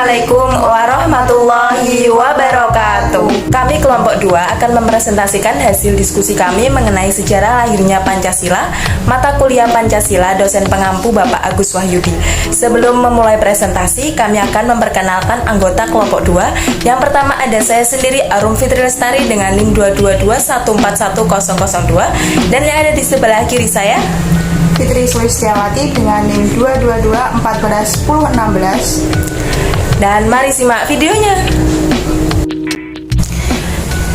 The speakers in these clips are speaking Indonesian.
Assalamualaikum warahmatullahi wabarakatuh. Kami kelompok 2 akan mempresentasikan hasil diskusi kami mengenai sejarah lahirnya Pancasila, mata kuliah Pancasila, dosen pengampu Bapak Agus Wahyudi. Sebelum memulai presentasi, kami akan memperkenalkan anggota kelompok 2. Yang pertama ada saya sendiri, Arum Fitri Lestari dengan NIM 222141002, dan yang ada di sebelah kiri saya Fitri Sulistiawati dengan NIM 222141016. Dan mari simak videonya.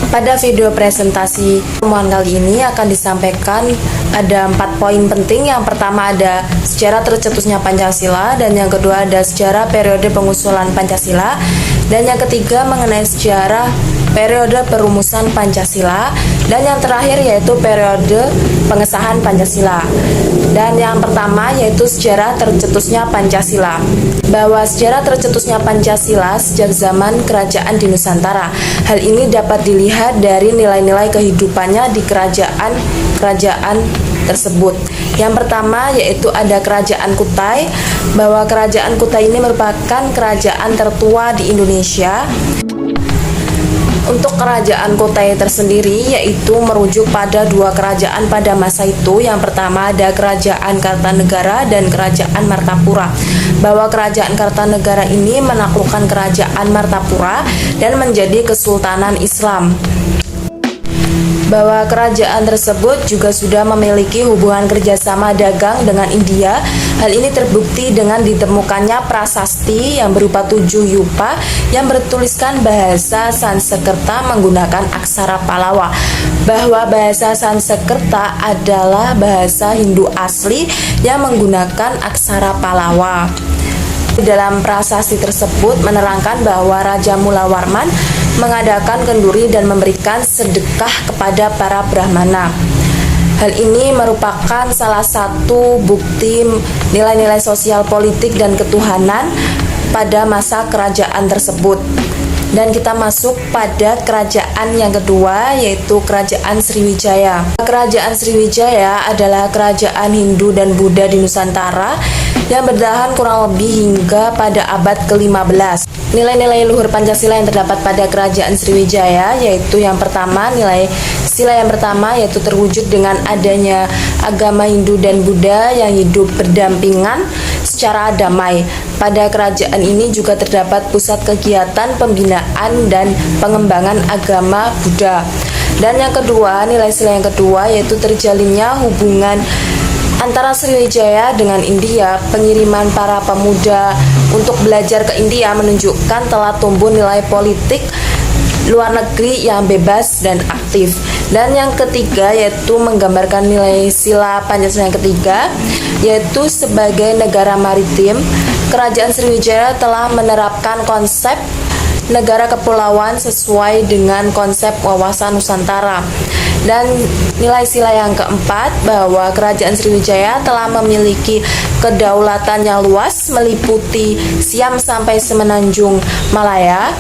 Pada video presentasi pertemuan kali ini akan disampaikan ada 4 poin penting. Yang pertama ada sejarah tercetusnya Pancasila, dan yang kedua ada sejarah periode pengusulan Pancasila, dan yang ketiga mengenai sejarah periode perumusan Pancasila, dan yang terakhir yaitu periode pengesahan Pancasila. Dan yang pertama yaitu sejarah tercetusnya Pancasila. Bahwa sejarah tercetusnya Pancasila sejak zaman kerajaan di Nusantara. Hal ini dapat dilihat dari nilai-nilai kehidupannya di kerajaan tersebut. Yang pertama yaitu ada Kerajaan Kutai, bahwa Kerajaan Kutai ini merupakan kerajaan tertua di Indonesia. Untuk Kerajaan Kutai tersendiri yaitu merujuk pada 2 kerajaan pada masa itu. Yang pertama ada Kerajaan Kartanegara dan Kerajaan Martapura. Bahwa Kerajaan Kartanegara ini menaklukkan Kerajaan Martapura dan menjadi Kesultanan Islam. Bahwa kerajaan tersebut juga sudah memiliki hubungan kerjasama dagang dengan India. Hal ini terbukti dengan ditemukannya prasasti yang berupa 7 yupa yang bertuliskan bahasa Sanskerta menggunakan aksara Pallawa. Bahwa bahasa Sanskerta adalah bahasa Hindu asli yang menggunakan aksara Pallawa. Dalam prasasti tersebut menerangkan bahwa Raja Mulawarman mengadakan kenduri dan memberikan sedekah kepada para Brahmana. Hal ini merupakan salah satu bukti nilai-nilai sosial politik dan ketuhanan pada masa kerajaan tersebut. Dan kita masuk pada kerajaan yang kedua yaitu Kerajaan Sriwijaya. Kerajaan Sriwijaya adalah kerajaan Hindu dan Buddha di Nusantara yang bertahan kurang lebih hingga pada abad ke-15. Nilai-nilai luhur Pancasila yang terdapat pada Kerajaan Sriwijaya yaitu yang pertama, nilai sila yang pertama yaitu terwujud dengan adanya agama Hindu dan Buddha yang hidup berdampingan secara damai. Pada kerajaan ini juga terdapat pusat kegiatan pembinaan dan pengembangan agama Buddha. Dan yang kedua, nilai sila yang kedua yaitu terjalinnya hubungan antara Sriwijaya dengan India. Pengiriman para pemuda untuk belajar ke India menunjukkan telah tumbuh nilai politik luar negeri yang bebas dan aktif. Dan yang ketiga yaitu menggambarkan nilai sila Pancasila yang ketiga yaitu sebagai negara maritim. Kerajaan Sriwijaya telah menerapkan konsep negara kepulauan sesuai dengan konsep wawasan Nusantara. Dan nilai sila yang keempat bahwa Kerajaan Sriwijaya telah memiliki kedaulatan yang luas meliputi Siam sampai Semenanjung Malaya.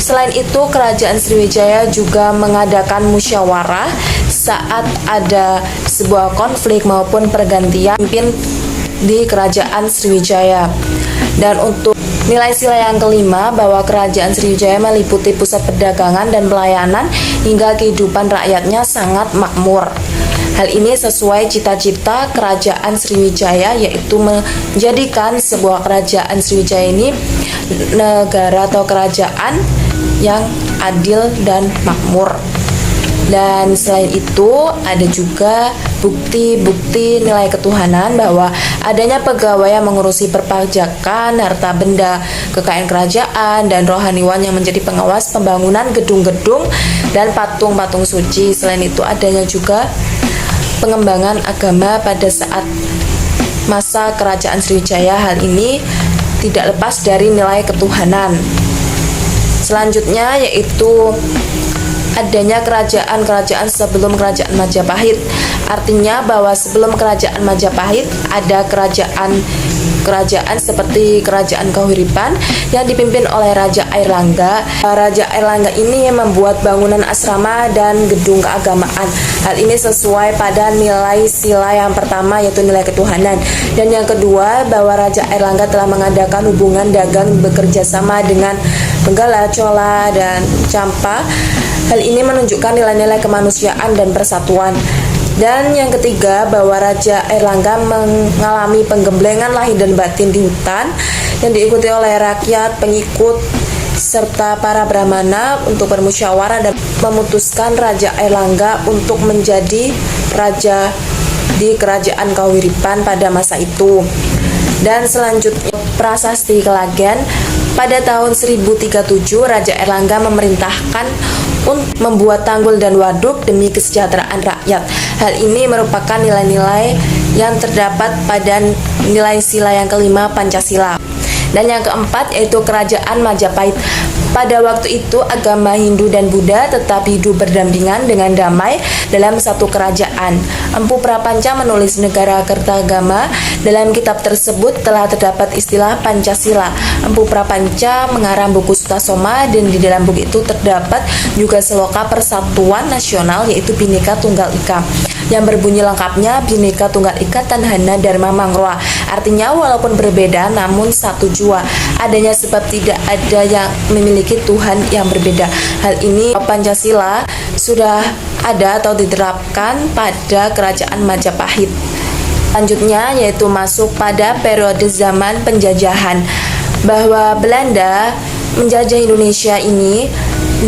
Selain itu, Kerajaan Sriwijaya juga mengadakan musyawarah saat ada sebuah konflik maupun pergantian pemimpin di Kerajaan Sriwijaya. Dan untuk nilai sila yang kelima bahwa Kerajaan Sriwijaya meliputi pusat perdagangan dan pelayanan hingga kehidupan rakyatnya sangat makmur. Hal ini sesuai cita-cita Kerajaan Sriwijaya yaitu menjadikan sebuah Kerajaan Sriwijaya ini negara atau kerajaan yang adil dan makmur. Dan selain itu ada juga bukti-bukti nilai ketuhanan bahwa adanya pegawai yang mengurusi perpajakan, harta benda, kekayaan kerajaan, dan rohaniwan yang menjadi pengawas pembangunan gedung-gedung dan patung-patung suci. Selain itu adanya juga pengembangan agama pada saat masa Kerajaan Sriwijaya. Hal ini tidak lepas dari nilai ketuhanan. Selanjutnya yaitu adanya kerajaan-kerajaan sebelum Kerajaan Majapahit. Artinya bahwa sebelum Kerajaan Majapahit ada Kerajaan kerajaan seperti Kerajaan Kahuripan yang dipimpin oleh Raja Airlangga. Raja Airlangga ini membuat bangunan asrama dan gedung keagamaan. Hal ini sesuai pada nilai sila yang pertama, yaitu nilai ketuhanan, dan yang kedua bahwa Raja Airlangga telah mengadakan hubungan dagang bekerja sama dengan Benggala, Chola, dan Champa. Hal ini menunjukkan nilai-nilai kemanusiaan dan persatuan. Dan yang ketiga bahwa Raja Airlangga mengalami penggemblengan lahir dan batin di hutan yang diikuti oleh rakyat, pengikut, serta para brahmana untuk bermusyawarah dan memutuskan Raja Airlangga untuk menjadi raja di Kerajaan Kahuripan pada masa itu. Dan selanjutnya prasasti Kelagen. Pada tahun 1037 Raja Airlangga memerintahkan untuk membuat tanggul dan waduk demi kesejahteraan rakyat. Hal ini merupakan nilai-nilai yang terdapat pada nilai sila yang kelima Pancasila. Dan yang keempat yaitu Kerajaan Majapahit. Pada waktu itu agama Hindu dan Buddha tetap hidup berdampingan dengan damai dalam satu kerajaan. Empu Prapanca menulis Negara Kertagama. Dalam kitab tersebut telah terdapat istilah Pancasila. Empu Prapanca mengarang buku Sutasoma dan di dalam buku itu terdapat juga seloka Persatuan Nasional yaitu Bhinneka Tunggal Ika, yang berbunyi lengkapnya Bhinneka Tunggal Ika Tanhana Dharma Mangroa. Artinya walaupun berbeda namun satu jua. Adanya sebab tidak ada yang memiliki Tuhan yang berbeda. Hal ini Pancasila sudah ada atau diterapkan pada Kerajaan Majapahit. Selanjutnya yaitu masuk pada periode zaman penjajahan, bahwa Belanda menjajah Indonesia ini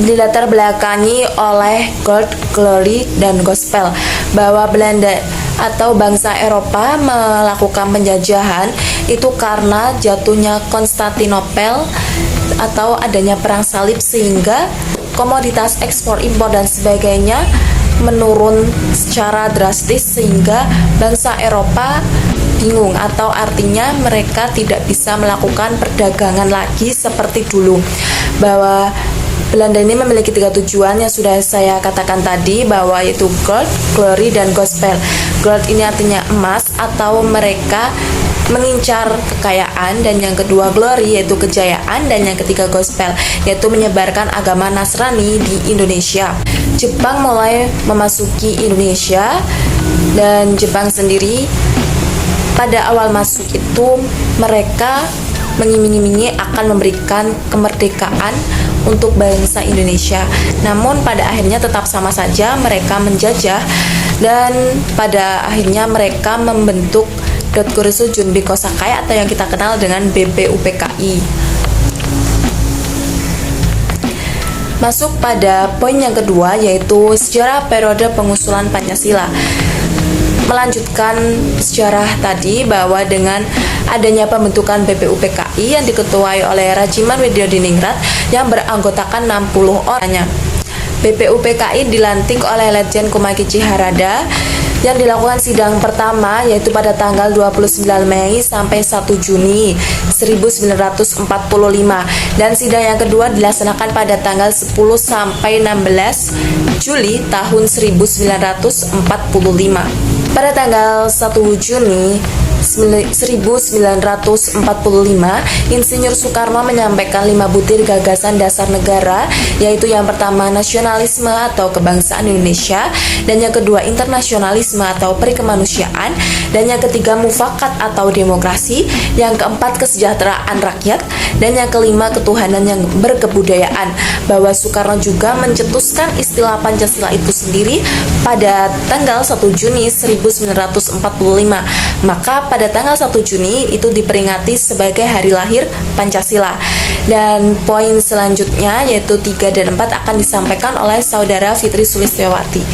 dilatar belakangi oleh Gold, Glory, dan Gospel, bahwa Belanda atau bangsa Eropa melakukan penjajahan itu karena jatuhnya Konstantinopel atau adanya perang salib, sehingga komoditas ekspor impor dan sebagainya menurun secara drastis, sehingga bangsa Eropa bingung atau artinya mereka tidak bisa melakukan perdagangan lagi seperti dulu. Bahwa Belanda ini memiliki 3 tujuan yang sudah saya katakan tadi, bahwa yaitu Gold, Glory, dan Gospel. Gold ini artinya emas atau mereka mengincar kekayaan, dan yang kedua Glory yaitu kejayaan, dan yang ketiga Gospel yaitu menyebarkan agama Nasrani di Indonesia. Jepang mulai memasuki Indonesia, dan Jepang sendiri pada awal masuk itu mereka mengiming-imingi akan memberikan kemerdekaan untuk bangsa Indonesia. Namun pada akhirnya tetap sama saja mereka menjajah, dan pada akhirnya mereka membentuk Dotgoresu Junbi Kosakai atau yang kita kenal dengan BPUPKI. Masuk pada poin yang kedua yaitu sejarah periode pengusulan Pancasila. Melanjutkan sejarah tadi, bahwa dengan adanya pembentukan BPUPKI yang diketuai oleh Rajiman Widyadiningrat yang beranggotakan 60 orangnya. BPUPKI dilantik oleh Letjen Kumakichi Harada, yang dilakukan sidang pertama yaitu pada tanggal 29 Mei sampai 1 Juni 1945, dan sidang yang kedua dilaksanakan pada tanggal 10 sampai 16 Juli tahun 1945. Pada tanggal 1 Juni 1945, Insinyur Soekarno menyampaikan 5 butir gagasan dasar negara, yaitu yang pertama nasionalisme atau kebangsaan Indonesia, dan yang kedua internasionalisme atau perikemanusiaan, dan yang ketiga mufakat atau demokrasi, yang keempat kesejahteraan rakyat, dan yang kelima ketuhanan yang berkebudayaan. Bahwa Soekarno juga mencetuskan istilah Pancasila itu sendiri pada tanggal 1 Juni 1945. Maka pada tanggal 1 Juni itu diperingati sebagai hari lahir Pancasila. Dan poin selanjutnya yaitu 3 dan 4 akan disampaikan oleh Saudara Fitri Sulistyawati.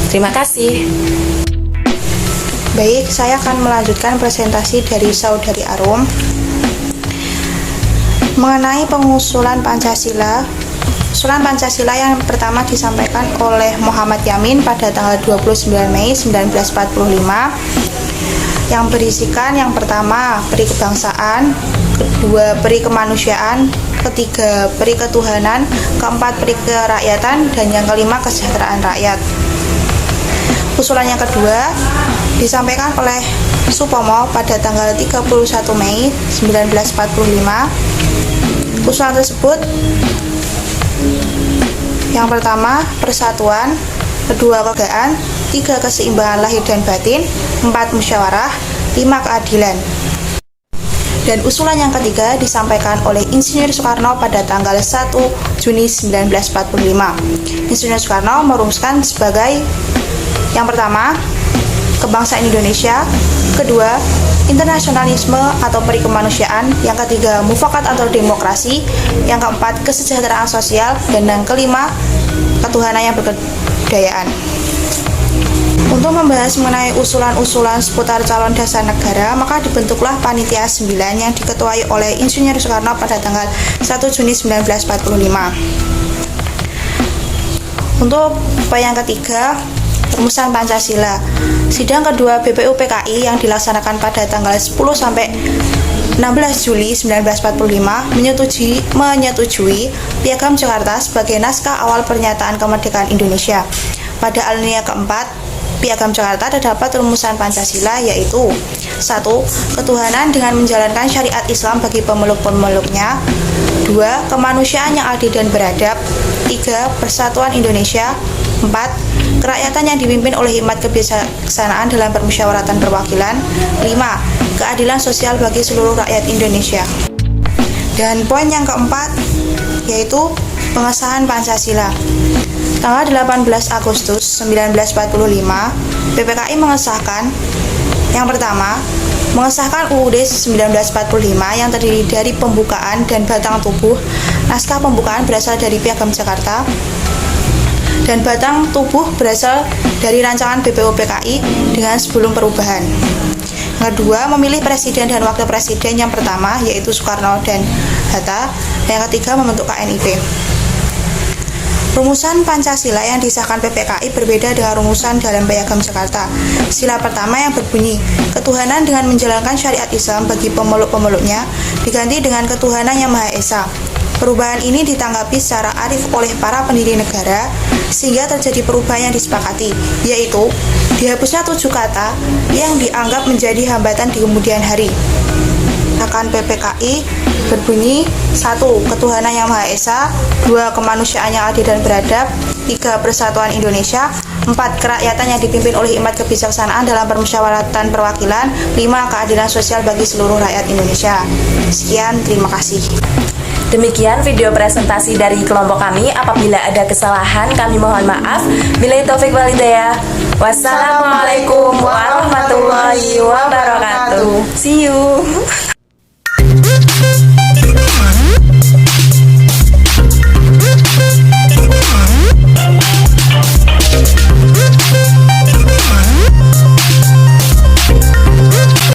Terima kasih. Baik, saya akan melanjutkan presentasi dari Saudari Arum mengenai pengusulan Pancasila. Usulan Pancasila yang pertama disampaikan oleh Muhammad Yamin pada tanggal 29 Mei 1945 yang berisikan yang pertama peri kebangsaan, kedua peri kemanusiaan, ketiga peri ketuhanan, keempat peri kerakyatan, dan yang kelima kesejahteraan rakyat. Usulan yang kedua disampaikan oleh Supomo pada tanggal 31 Mei 1945. Usulan tersebut yang pertama persatuan, kedua kekeluargaan, tiga keseimbangan lahir dan batin, empat musyawarah, lima keadilan. Dan usulan yang ketiga disampaikan oleh Insinyur Soekarno pada tanggal 1 Juni 1945. Insinyur Soekarno merumuskan sebagai yang pertama, kebangsaan Indonesia, kedua, internasionalisme atau perikemanusiaan, yang ketiga, mufakat atau demokrasi, yang keempat, kesejahteraan sosial, dan yang kelima, ketuhanan yang berkebudayaan. Untuk membahas mengenai usulan-usulan seputar calon dasar negara, maka dibentuklah Panitia 9 yang diketuai oleh Insinyur Soekarno pada tanggal 1 Juni 1945. Untuk yang ketiga, rumusan Pancasila. Sidang kedua BPUPKI yang dilaksanakan pada tanggal 10 sampai 16 Juli 1945 menyetujui Piagam Jakarta sebagai naskah awal pernyataan kemerdekaan Indonesia. Pada alinea keempat Piagam Jakarta terdapat rumusan Pancasila, yaitu 1. Ketuhanan dengan menjalankan syariat Islam bagi pemeluk-pemeluknya. 2. Kemanusiaan yang adil dan beradab. 3. Persatuan Indonesia. 4. Kerakyatan yang dipimpin oleh hikmat kebijaksanaan dalam permusyawaratan perwakilan. 5. Keadilan sosial bagi seluruh rakyat Indonesia. Dan poin yang keempat yaitu pengesahan Pancasila. Tanggal 18 Agustus 1945, PPKI mengesahkan yang pertama, mengesahkan UUD 1945 yang terdiri dari pembukaan dan batang tubuh. Naskah pembukaan berasal dari Piagam Jakarta dan batang tubuh berasal dari rancangan BPUPKI dengan sebelum perubahan. Kedua, memilih presiden dan wakil presiden, yang pertama yaitu Soekarno dan Hatta, yang ketiga membentuk KNIP. Rumusan Pancasila yang disahkan PPKI berbeda dengan rumusan dalam Piagam Jakarta. Sila pertama yang berbunyi, ketuhanan dengan menjalankan syariat Islam bagi pemeluk-pemeluknya diganti dengan ketuhanan yang Maha Esa. Perubahan ini ditanggapi secara arif oleh para pendiri negara sehingga terjadi perubahan yang disepakati, yaitu dihapusnya 7 kata yang dianggap menjadi hambatan di kemudian hari. Akan PPKI berbunyi 1. Ketuhanan yang Maha Esa, 2. Kemanusiaan yang adil dan beradab, 3. Persatuan Indonesia, 4. Kerakyatan yang dipimpin oleh hikmat kebijaksanaan dalam permusyawaratan perwakilan, 5. Keadilan sosial bagi seluruh rakyat Indonesia. Sekian, terima kasih. Demikian video presentasi dari kelompok kami. Apabila ada kesalahan, kami mohon maaf. Billahi taufik wal hidayah. Wassalamualaikum warahmatullahi wabarakatuh. See you.